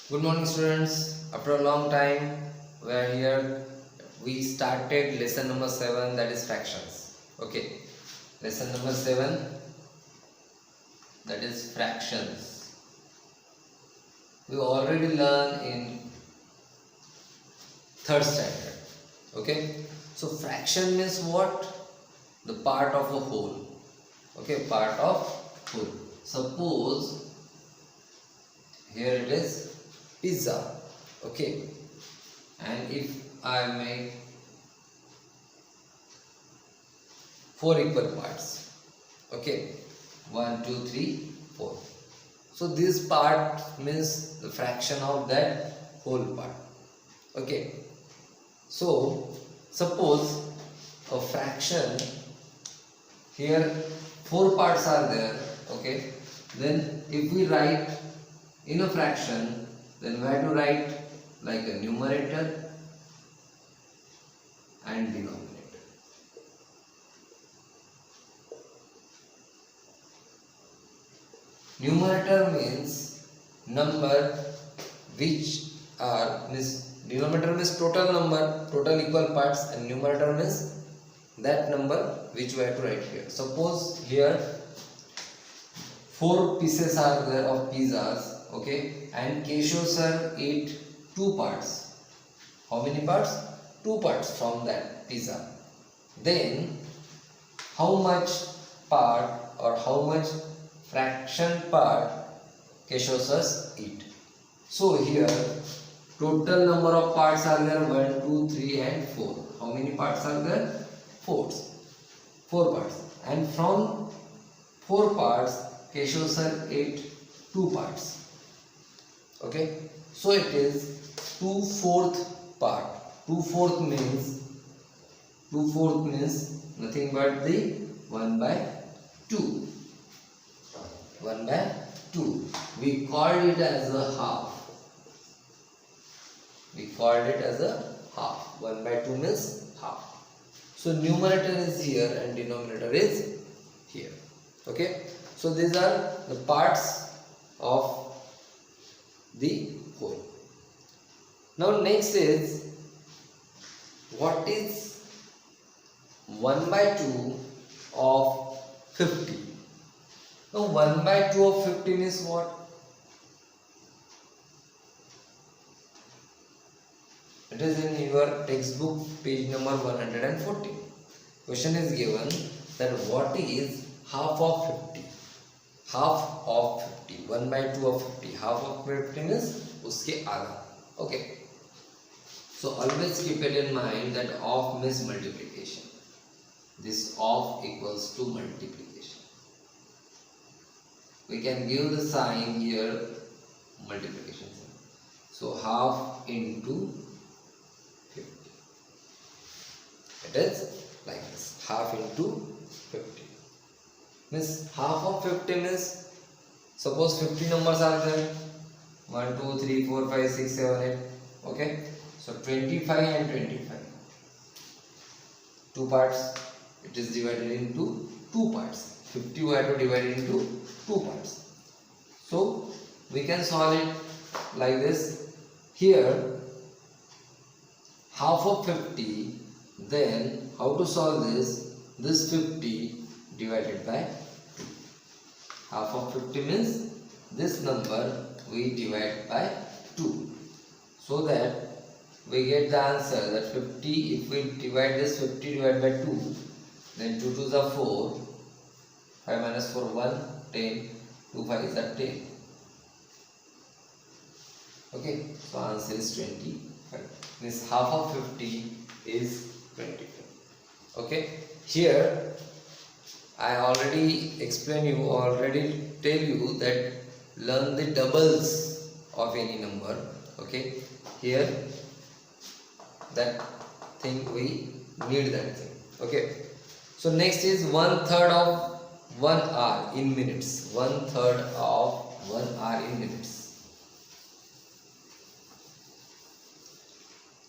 Good morning, students. After a long time, we are here. We started lesson number 7, that is fractions. Okay, lesson number 7, that is fractions. We already learned in third standard. Okay, so fraction means what? The part of a whole. Okay, part of whole. Suppose here it is pizza. Okay, and if I make 4 equal parts, okay, 1 2 3 4, so this part means the fraction of that whole part. Okay, so suppose a fraction, here 4 parts are there. Okay, then if we write in a fraction, then we have to write like a numerator and denominator. Numerator means number which are, denominator means total number, total equal parts, and numerator means that number which we have to write here. Suppose here 4 pieces are there of pizzas, okay, and Keshav sir ate 2 parts. How many parts? 2 parts from that pizza. Then how much part or how much fraction part Keshav sir eat? So here total number of parts are there 1, 2, 3 and 4. How many parts are there? 4 parts. And from 4 parts Keshav sir ate 2 parts. Okay, so it is 2/4 part. 2/4 means nothing but the 1/2. 1/2. We called it as a half. 1/2 means half. So numerator is here and denominator is here. Okay, so these are the parts of the whole. Now next is, what is 1/2 of 50? Now 1/2 of 15 is what? It is in your textbook page number 140. Question is given that what is half of 50? Half of 50, 1/2 of 50, half of 50 means uske आधा. Okay, so always keep it in mind that of means multiplication. This of equals to multiplication. We can give the sign here multiplication sign. So half into 50. It is like this, half into 50. Means half of 50 means, suppose 50 numbers are there, 1 2 3 4 5 6 7 8. Okay, so 25 and 25, 2 parts, it is divided into 2 parts. 50 we have to divide it into 2 parts. So we can solve it like this. Here half of 50, then how to solve this? This 50 divided by 2. Half of 50 means this number we divide by 2, so that we get the answer that 50, if we divide this 50 divided by 2, then 2 2s are 4, 5 minus 4 1, 10, 2 5 is at 10. Okay, so answer is 25. Means half of 50 is 25. Okay, here I already explained you, already tell you that learn the doubles of any number. Okay, here that thing we need that thing. Okay, so next is 1/3 of 1 hour in minutes. 1/3 of 1 hour in minutes.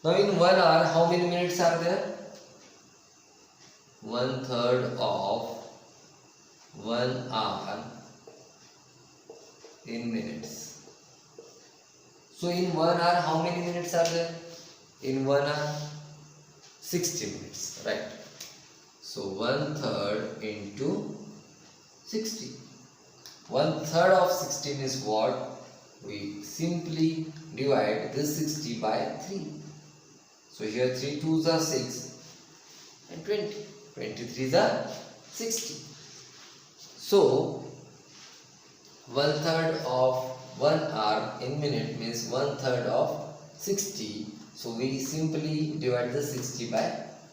Now in 1 hour how many minutes are there? 1/3 of 1 hour in minutes. So in 1 hour, how many minutes are there? In 1 hour, 60 minutes, right? So 1/3 into 60. 1/3 of 16 is what? We simply divide this 60 by 3. So here 3 2s are 6 and 20. 23s are 60. So 1/3 of 1 hour in minute means 1/3 of 60. So we simply divide the 60 by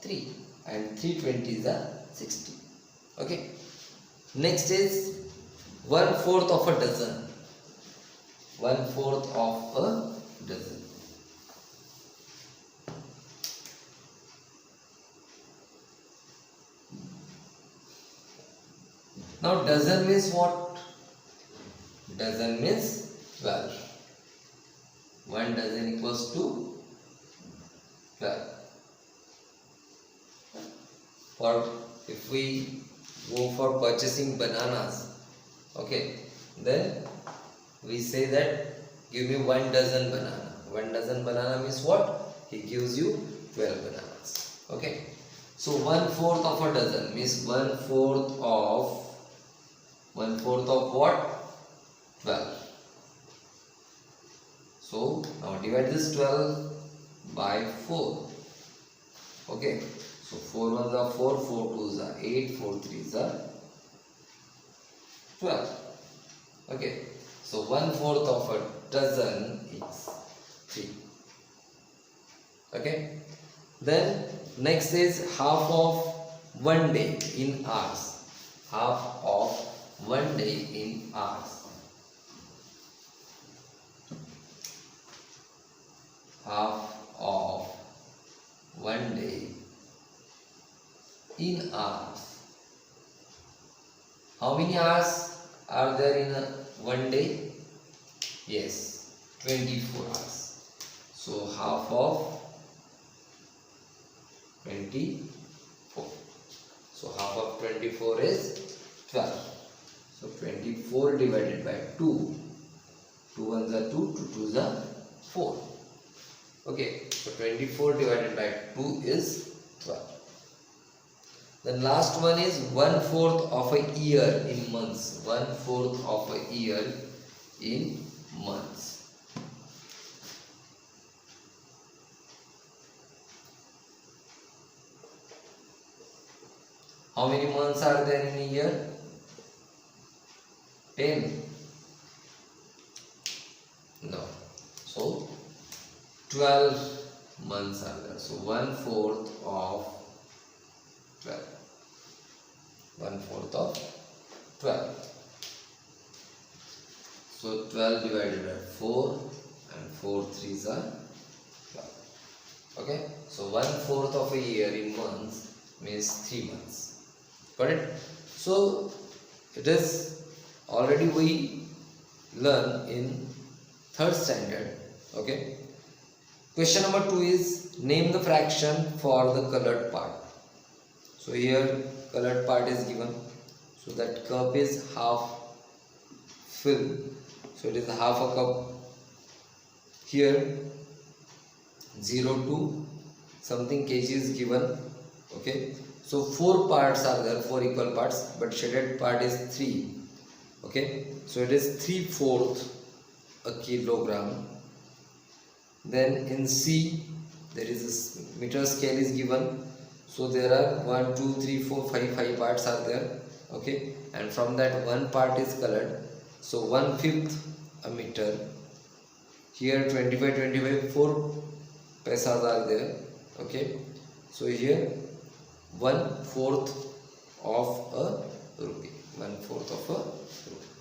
3 and 3 20s are 60. Okay. Next is 1/4 of a dozen. 1/4 of a dozen. Now dozen means what? Dozen means 12. 1 dozen equals to 12. For if we go for purchasing bananas, okay, then we say that give me 1 dozen banana. 1 dozen banana means what? He gives you 12 bananas. Okay. So 1/4 of a dozen means 1/4 of what? 12. So now divide this 12 by 4. Okay. So 4 1s are 4, 4 2s are 8, 4 3s are 12. Okay. So 1/4 of a dozen is 3. Okay. Then next is half of 1 day in hours. Half of 1 day in hours. Half of 1 day in hours. How many hours are there in 1 day? Yes, 24 hours. So half of 24. So half of 24 is 12. So 24 divided by 2. 2 1s are 2, 2 2s are 4. Okay, so 24 divided by 2 is 12. Then last one is 1/4 of a year in months. 1/4 of a year in months. How many months are there in a year? 10. No. So 12 months are there. So 1/4 of 12. 1/4 of 12. So 12 divided by 4 and 4 3s are 12. Okay. So 1/4 of a year in months means 3 months. Got it? So it is already we learn in 3rd standard. Okay. Question number 2 is name the fraction for the colored part. So here colored part is given. So that cup is half filled. So it is half a cup. Here 0 to something kg is given. Okay. So 4 parts are there, 4 equal parts, but shaded part is 3. Okay. So it is 3/4 a kilogram. Then in C there is a meter scale is given. So there are 1 2 3 4 5 parts are there. Okay. And from that 1 part is colored. So 1/5 a meter. Here 25 4 paisas are there. Okay. So here 1/4 of a rupee. 1/4 of a rupee.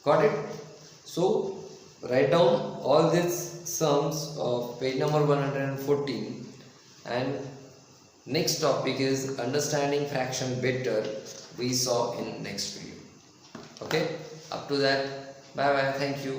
Got it? So write down all these sums of page number 114, and next topic is understanding fraction better. We saw in next video. Okay, up to that, bye bye, thank you.